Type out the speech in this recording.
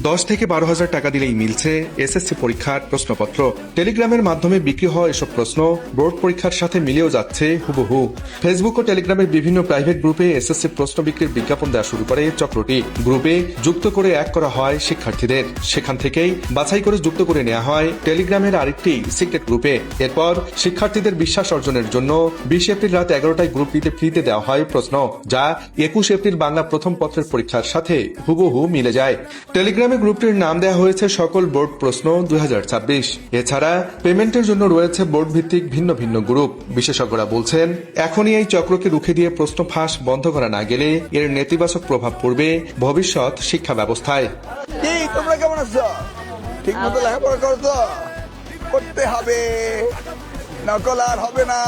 10 থেকে 12,000 টাকা দিলেই মিলছে এসএসসি পরীক্ষার প্রশ্নপত্র। টেলিগ্রামের মাধ্যমে বিক্রি হওয়া এসব প্রশ্ন বোর্ড পরীক্ষার সাথে মিলেও যাচ্ছে হুবহু। ফেসবুক ও টেলিগ্রামের বিভিন্ন প্রাইভেট গ্রুপে এসএসসি প্রশ্ন বিক্রির বিজ্ঞাপন দেওয়া শুরু করে চক্রটি। গ্রুপে যুক্ত করে এক করা হয় শিক্ষার্থীদের, সেখান থেকেই বাছাই করে যুক্ত করে নেওয়া হয় টেলিগ্রামের আরেকটি সিক্রেট গ্রুপে। এরপর শিক্ষার্থীদের বিশ্বাস অর্জনের জন্য 20 এপ্রিল রাত 11টায় গ্রুপটিতে ফ্রিতে দেওয়া হয় প্রশ্ন, যা 21 এপ্রিল বাংলা প্রথম পত্রের পরীক্ষার সাথে হুবহু মিলে যায়। টেলিগ্রামে গ্রুপটির নাম দেওয়া হয়েছে সকল বোর্ড প্রশ্ন 2026। এছাড়া পেমেন্টের জন্য রয়েছে বোর্ড ভিত্তিক ভিন্ন ভিন্ন গ্রুপ। বিশেষজ্ঞরা বলছেন, এখনই এই চক্রকে রুখে দিয়ে প্রশ্ন ফাঁস বন্ধ করা না গেলে এর নেতিবাচক প্রভাব পড়বে ভবিষ্যৎ শিক্ষা ব্যবস্থায়। তোমরা কেমন আছো? ঠিক মতো লেখাপড়া করো তো? করতে হবে, নকল আর হবে না।